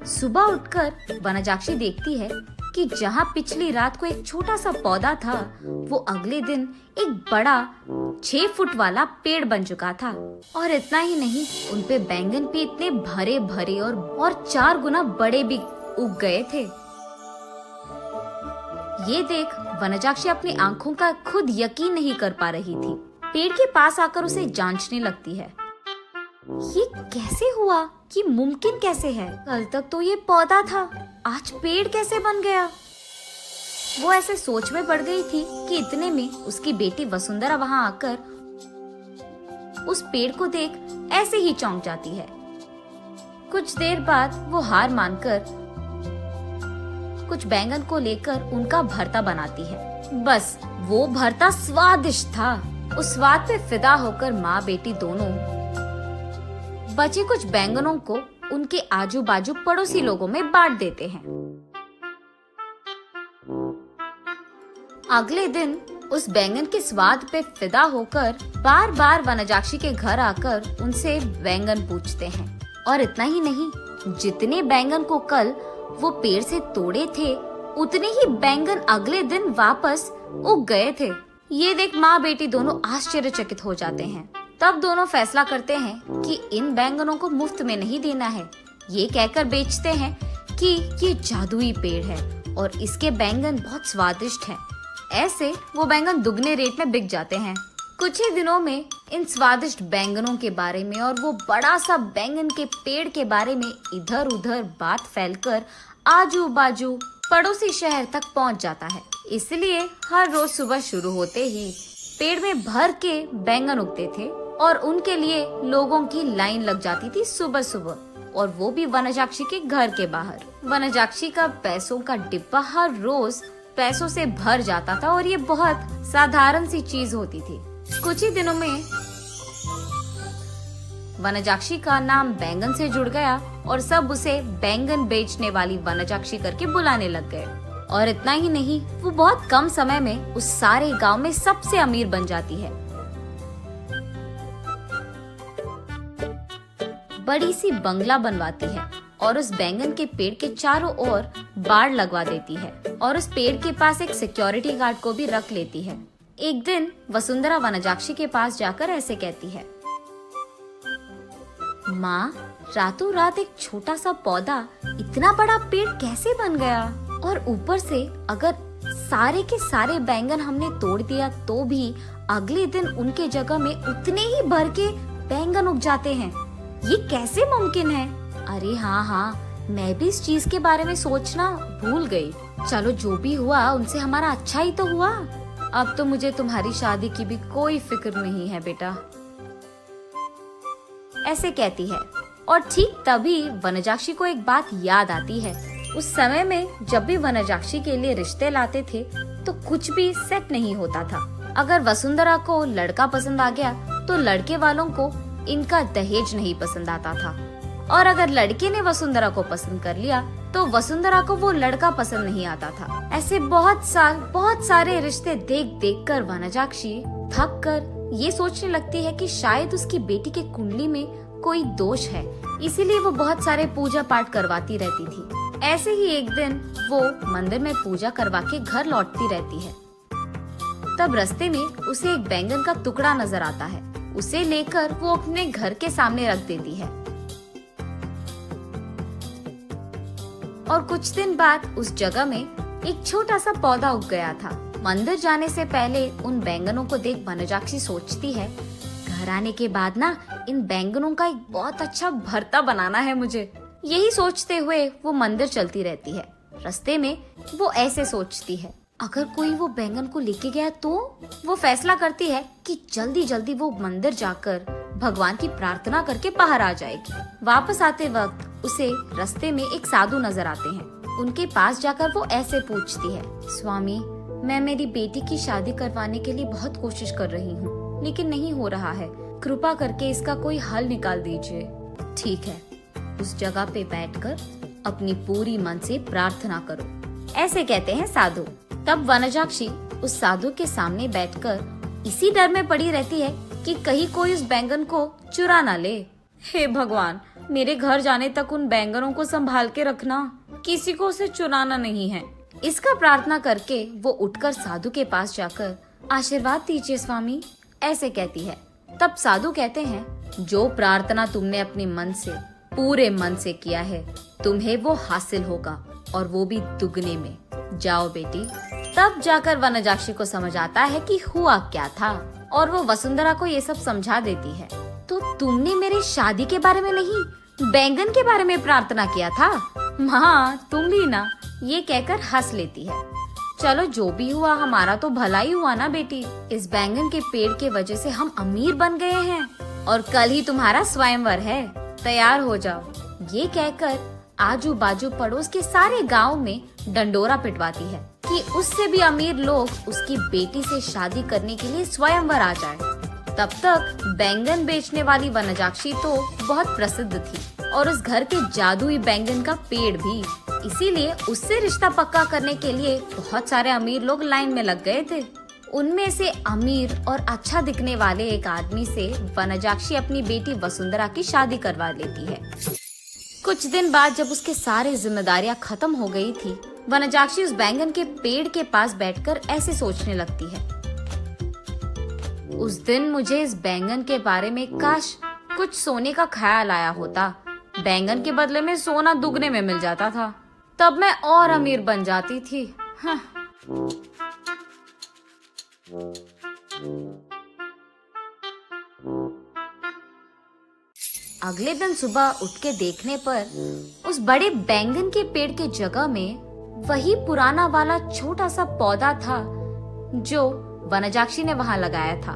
सुबह उठकर वनजाक्षी देखती है कि जहाँ पिछली रात को एक छोटा सा पौधा था, वो अगले दिन एक बड़ा 6 फुट वाला पेड़ बन चुका था। और इतना ही नहीं, उनपे बैंगन भी इतने भरे भरे और 4 गुना बड़े भी उग गए थे। ये देख वनजाक्षी अपनी आंखों का खुद यकीन नहीं कर पा रही थी। पेड़ के पास आकर उसे जांचने लगती है। ये कैसे हुआ? कि मुमकिन कैसे है? कल तक तो ये पौधा था, आज पेड़ कैसे बन गया? वो ऐसे सोच में पड़ गई थी कि इतने में उसकी बेटी वसुंधरा वहां आकर उस पेड़ को देख ऐसे ही चौंक जाती है। कुछ देर बाद वो हार मानकर कुछ बैंगन को लेकर उनका भरता बनाती है। बस वो भरता स्वादिष्ट था। उस स्वाद पे फिदा होकर माँ बेटी दोनों बचे कुछ बैंगनों को उनके आजू बाजू पड़ोसी लोगों में बांट देते हैं। अगले दिन उस बैंगन के स्वाद पे फिदा होकर बार बार वनजाक्षी के घर आकर उनसे बैंगन पूछते हैं। और इतना ही नहीं, जितने बैंगन को कल वो पेड़ से तोड़े थे, उतने ही बैंगन अगले दिन वापस उग गए थे। ये देख माँ बेटी दोनों आश्चर्यचकित हो जाते हैं। तब दोनों फैसला करते हैं कि इन बैंगनों को मुफ्त में नहीं देना है। ये कहकर बेचते हैं कि ये जादुई पेड़ है और इसके बैंगन बहुत स्वादिष्ट हैं। ऐसे वो बैंगन दुगने रेट में बिक जाते हैं। कुछ ही दिनों में इन स्वादिष्ट बैंगनों के बारे में और वो बड़ा सा बैंगन के पेड़ के बारे में इधर उधर बात फैलकर आजू बाजू पड़ोसी शहर तक पहुंच जाता है। इसलिए हर रोज सुबह शुरू होते ही पेड़ में भर के बैंगन उगते थे और उनके लिए लोगों की लाइन लग जाती थी सुबह सुबह, और वो भी वनजाक्षी के घर के बाहर। वनजाक्षी का पैसों का डिब्बा हर रोज पैसों से भर जाता था और ये बहुत साधारण सी चीज होती थी। कुछ ही दिनों में वनजाक्षी का नाम बैंगन से जुड़ गया और सब उसे बैंगन बेचने वाली वनजाक्षी करके बुलाने लग गए। और इतना ही नहीं, वो बहुत कम समय में उस सारे गांव में सबसे अमीर बन जाती है। बड़ी सी बंगला बनवाती है और उस बैंगन के पेड़ के चारों ओर बाड़ लगवा देती है और उस पेड़ के पास एक सिक्योरिटी गार्ड को भी रख लेती है। एक दिन वसुंधरा वनजाक्षी के पास जाकर ऐसे कहती है, माँ, रातों रात एक छोटा सा पौधा इतना बड़ा पेड़ कैसे बन गया? और ऊपर से अगर सारे के सारे बैंगन हमने तोड़ दिया तो भी अगले दिन उनके जगह में उतने ही भर के बैंगन उग जाते हैं। ये कैसे मुमकिन है? अरे हाँ, मैं भी इस चीज के बारे में सोचना भूल गई। चलो जो भी हुआ उनसे हमारा अच्छा ही तो हुआ। अब तो मुझे तुम्हारी शादी की भी कोई फिक्र नहीं है बेटा, ऐसे कहती है। और ठीक तभी वनजाक्षी को एक बात याद आती है। उस समय में जब भी वनजाक्षी के लिए रिश्ते लाते थे तो कुछ भी सेट नहीं होता था। अगर वसुंधरा को लड़का पसंद आ गया तो लड़के वालों को इनका दहेज नहीं पसंद आता था, और अगर लड़के ने वसुंधरा को पसंद कर लिया तो वसुंधरा को वो लड़का पसंद नहीं आता था। ऐसे बहुत सारे रिश्ते देख देख कर वनजाक्षी थक कर ये सोचने लगती है कि शायद उसकी बेटी के कुंडली में कोई दोष है, इसीलिए वो बहुत सारे पूजा पाठ करवाती रहती थी। ऐसे ही एक दिन वो मंदिर में पूजा करवा के घर लौटती रहती है। तब रास्ते में उसे एक बैंगन का टुकड़ा नजर आता है। उसे लेकर वो अपने घर के सामने रख देती है। और कुछ दिन बाद उस जगह में एक छोटा सा पौधा उग गया था। मंदिर जाने से पहले उन बैंगनों को देख वनजाक्षी सोचती है, घर आने के बाद ना इन बैंगनों का एक बहुत अच्छा भरता बनाना है मुझे। यही सोचते हुए वो मंदिर चलती रहती है। रास्ते में वो ऐसे सोचती है, अगर कोई वो बैंगन को लेके गया तो वो फैसला करती है कि जल्दी जल्दी वो मंदिर जाकर भगवान की प्रार्थना करके बाहर आ जाएगी। वापस आते वक्त उसे रास्ते में एक साधु नजर आते हैं। उनके पास जाकर वो ऐसे पूछती है, स्वामी, मैं मेरी बेटी की शादी करवाने के लिए बहुत कोशिश कर रही हूँ, लेकिन नहीं हो रहा है। कृपा करके इसका कोई हल निकाल दीजिए। ठीक है, उस जगह पे बैठकर अपनी पूरी मन से प्रार्थना करो, ऐसे कहते हैं साधु। तब वनजाक्षी उस साधु के सामने बैठकर इसी डर में पड़ी रहती है कि कहीं कोई उस बैंगन को चुरा ना ले। हे भगवान, मेरे घर जाने तक उन बैंगनों को संभाल के रखना, किसी को उसे चुराना नहीं है। इसका प्रार्थना करके वो उठकर साधु के पास जाकर आशीर्वाद दीजिए स्वामी, ऐसे कहती है। तब साधु कहते हैं, जो प्रार्थना तुमने अपने मन से, पूरे मन से किया है, तुम्हें वो हासिल होगा, और वो भी दुगने में। जाओ बेटी। तब जाकर वनजाक्षी को समझ आता है कि हुआ क्या था, और वो वसुंधरा को ये सब समझा देती है। तो तुमने मेरे शादी के बारे में नहीं, बैंगन के बारे में प्रार्थना किया था। हाँ, तुम भी ना, ये कहकर हंस लेती है। चलो जो भी हुआ, हमारा तो भला ही हुआ ना बेटी। इस बैंगन के पेड़ के वजह से हम अमीर बन गए हैं, और कल ही तुम्हारा स्वयंवर है, तैयार हो जाओ। ये कहकर आजू बाजू पड़ोस के सारे गांव में डंडोरा पिटवाती है कि उससे भी अमीर लोग उसकी बेटी से शादी करने के लिए स्वयंवर आ जाए। तब तक बैंगन बेचने वाली वनजाक्षी तो बहुत प्रसिद्ध थी, और उस घर के जादुई बैंगन का पेड़ भी। इसीलिए उससे रिश्ता पक्का करने के लिए बहुत सारे अमीर लोग लाइन में लग गए थे। उनमें से अमीर और अच्छा दिखने वाले एक आदमी से वनजाक्षी अपनी बेटी वसुंधरा की शादी करवा लेती है। कुछ दिन बाद जब उसके सारे जिम्मेदारियां खत्म हो गई थी, वनजाक्षी उस बैंगन के पेड़ के पास बैठकर ऐसे सोचने लगती है, उस दिन मुझे इस बैंगन के बारे में काश कुछ सोने का ख्याल आया होता। बैंगन के बदले में सोना दुगने में मिल जाता था, तब मैं और अमीर बन जाती थी। हाँ। अगले दिन सुबह उठ के देखने पर उस बड़े बैंगन के पेड़ के जगह में वही पुराना वाला छोटा सा पौधा था जो वनजाक्षी ने वहां लगाया था।